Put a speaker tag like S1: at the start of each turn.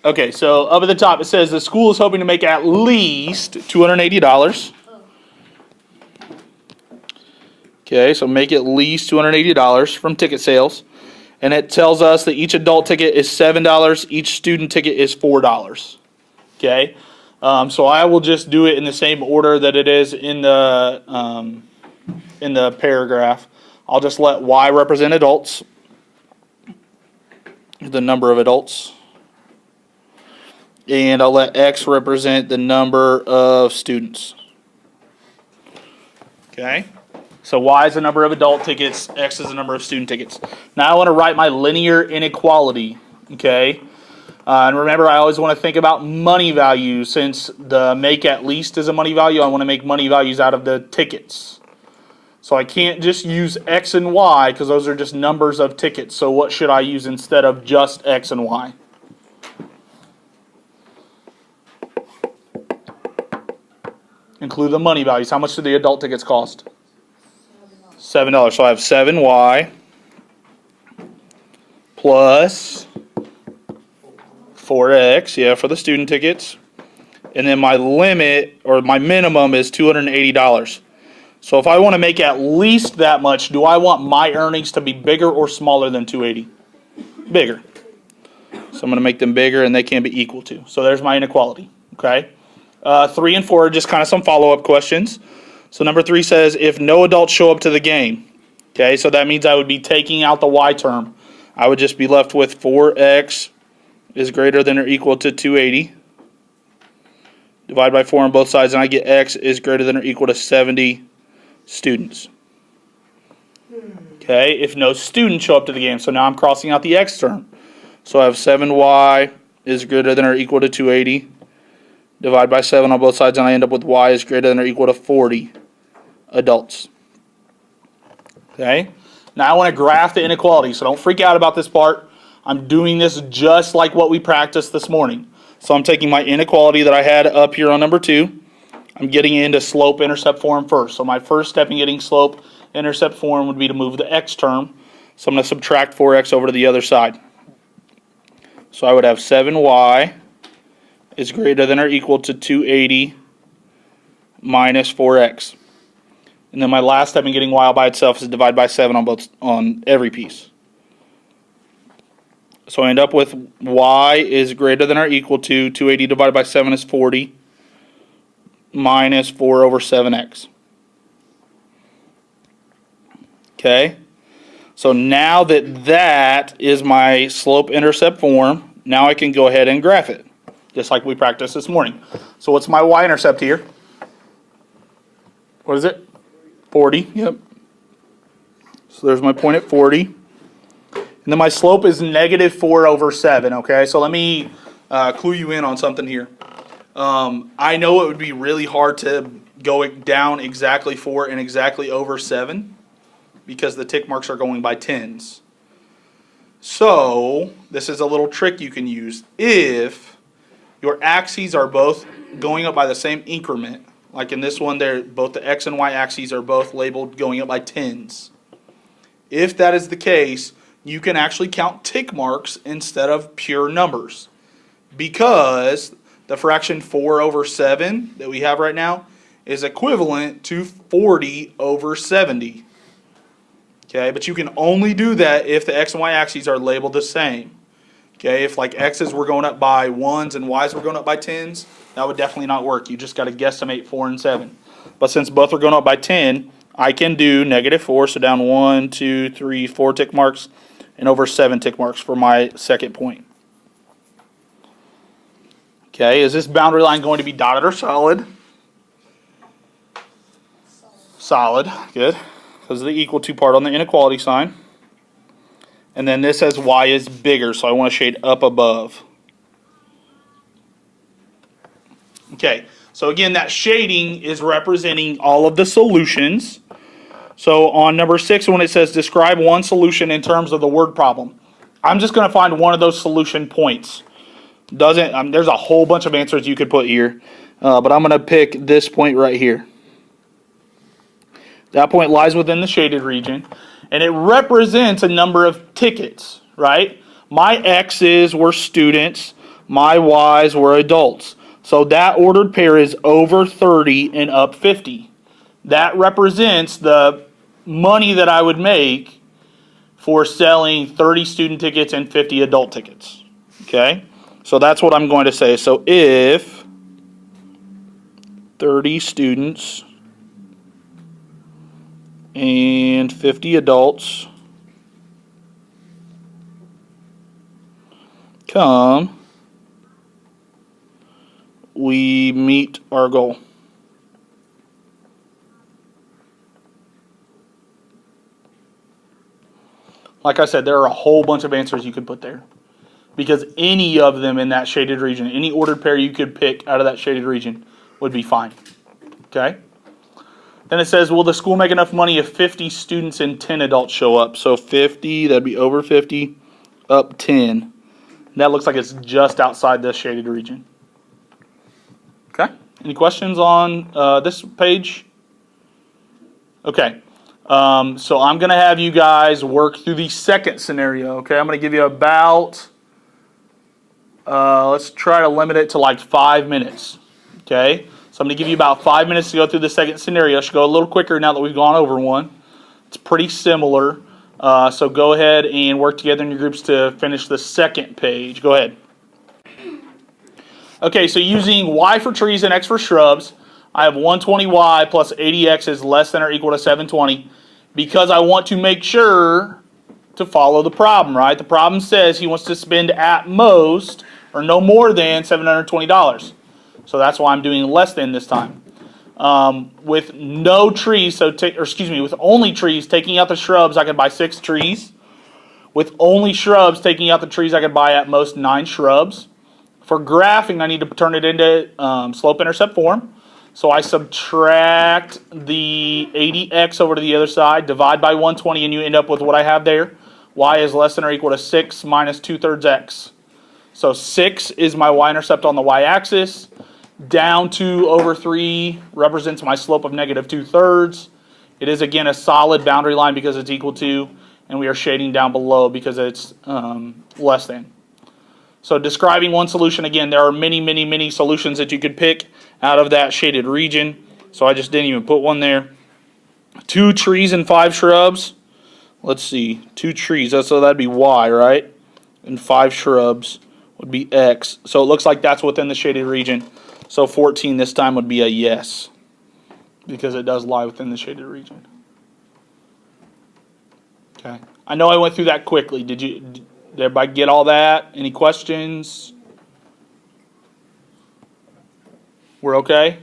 S1: Okay, so up at the top it says the school is hoping to make at least $280. Okay, so make at least $280 from ticket sales. And it tells us that each adult ticket is $7, each student ticket is $4. Okay, so I will just do it in the same order that it is in the paragraph. I'll just let Y represent adults, the number of adults. And I'll let X represent the number of students. Okay? So Y is the number of adult tickets, X is the number of student tickets. Now I want to write my linear inequality. Okay? And remember, I always want to think about money value. Since the make at least is a money value, I want to make money values out of the tickets. So I can't just use X and Y because those are just numbers of tickets. So what should I use instead of just X and Y? Include the money values. How much do the adult tickets cost? $7. So I have 7Y plus 4X, yeah, for the student tickets. And then my limit, or my minimum, is $280. So if I want to make at least that much, do I want my earnings to be bigger or smaller than 280? Bigger. So I'm going to make them bigger, and they can be equal to. So there's my inequality, okay? 3 and 4 are just kind of some follow-up questions. So number 3 says, if no adults show up to the game, okay, so that means I would be taking out the Y term. I would just be left with 4X is greater than or equal to 280. Divide by 4 on both sides, and I get X is greater than or equal to 70 students. Okay, if no students show up to the game, so now I'm crossing out the X term. So I have 7Y is greater than or equal to 280. Divide by 7 on both sides, and I end up with Y is greater than or equal to 40 adults. Okay? Now I want to graph the inequality, so don't freak out about this part. I'm doing this just like what we practiced this morning. So I'm taking my inequality that I had up here on number 2. I'm getting into slope-intercept form first. So my first step in getting slope-intercept form would be to move the X term. So I'm going to subtract 4X over to the other side. So I would have 7Y is greater than or equal to 280 minus 4X. And then my last step in getting Y all by itself is divide by 7 on every piece. So I end up with Y is greater than or equal to 280 divided by 7 is 40 minus 4 over 7X. Okay? So now that is my slope-intercept form, now I can go ahead and graph it, just like we practiced this morning. So what's my y-intercept here? What is it? 40, yep. So there's my point at 40. And then my slope is negative 4 over 7, okay? So let me clue you in on something here. I know it would be really hard to go down exactly 4 and exactly over 7 because the tick marks are going by tens. So this is a little trick you can use. If your axes are both going up by the same increment, like in this one, both the x and y axes are both labeled going up by tens. If that is the case, you can actually count tick marks instead of pure numbers, because the fraction 4 over 7 that we have right now is equivalent to 40 over 70. Okay, but you can only do that if the x and y axes are labeled the same. Okay, if like x's were going up by 1s and y's were going up by 10s, that would definitely not work. You just got to guesstimate 4 and 7. But since both are going up by 10, I can do negative 4, so down 1, 2, 3, 4 tick marks, and over 7 tick marks for my second point. Okay, is this boundary line going to be dotted or solid? Solid, good. Because of the equal to part on the inequality sign. And then this says y is bigger, so I want to shade up above. Okay, so again, that shading is representing all of the solutions. So on number 6, when it says describe one solution in terms of the word problem, I'm just going to find one of those solution points. There's a whole bunch of answers you could put here, but I'm going to pick this point right here. That point lies within the shaded region, and it represents a number of tickets, right? My x's were students, my Y's were adults. So that ordered pair is over 30 and up 50. That represents the money that I would make for selling 30 student tickets and 50 adult tickets. Okay? So that's what I'm going to say. So if 30 students and 50 adults come, we meet our goal. Like I said, there are a whole bunch of answers you could put there, because any of them in that shaded region, any ordered pair you could pick out of that shaded region would be fine. Okay? Then it says, will the school make enough money if 50 students and 10 adults show up? So 50, that'd be over 50, up 10. That looks like it's just outside the shaded region. Okay? Any questions on this page? Okay. So I'm going to have you guys work through the second scenario. Okay? I'm going to give you about, let's try to limit it to like 5 minutes. Okay? So I'm going to give you about 5 minutes to go through the second scenario. It should go a little quicker now that we've gone over one. It's pretty similar. So go ahead and work together in your groups to finish the second page. Go ahead. Okay, so using y for trees and x for shrubs, I have 120y plus 80x is less than or equal to 720, because I want to make sure to follow the problem, right? The problem says he wants to spend at most or no more than $720. So that's why I'm doing less than this time. With no trees, with only trees, taking out the shrubs, I could buy 6 trees. With only shrubs, taking out the trees, I could buy at most 9 shrubs. For graphing, I need to turn it into slope-intercept form. So I subtract the 80x over to the other side, divide by 120, and you end up with what I have there. Y is less than or equal to 6 minus 2/3 x. So 6 is my y-intercept on the y-axis. Down to over 3 represents my slope of negative 2/3. It is, again, a solid boundary line because it's equal to, and we are shading down below because it's less than. So describing one solution, again, there are many, many, many solutions that you could pick out of that shaded region. So I just didn't even put one there. 2 trees and 5 shrubs. Let's see, 2 trees, so that'd be y, right? And 5 shrubs would be x. So it looks like that's within the shaded region. So 14 this time would be a yes, because it does lie within the shaded region. Okay. I know I went through that quickly. Did everybody get all that? Any questions? We're okay?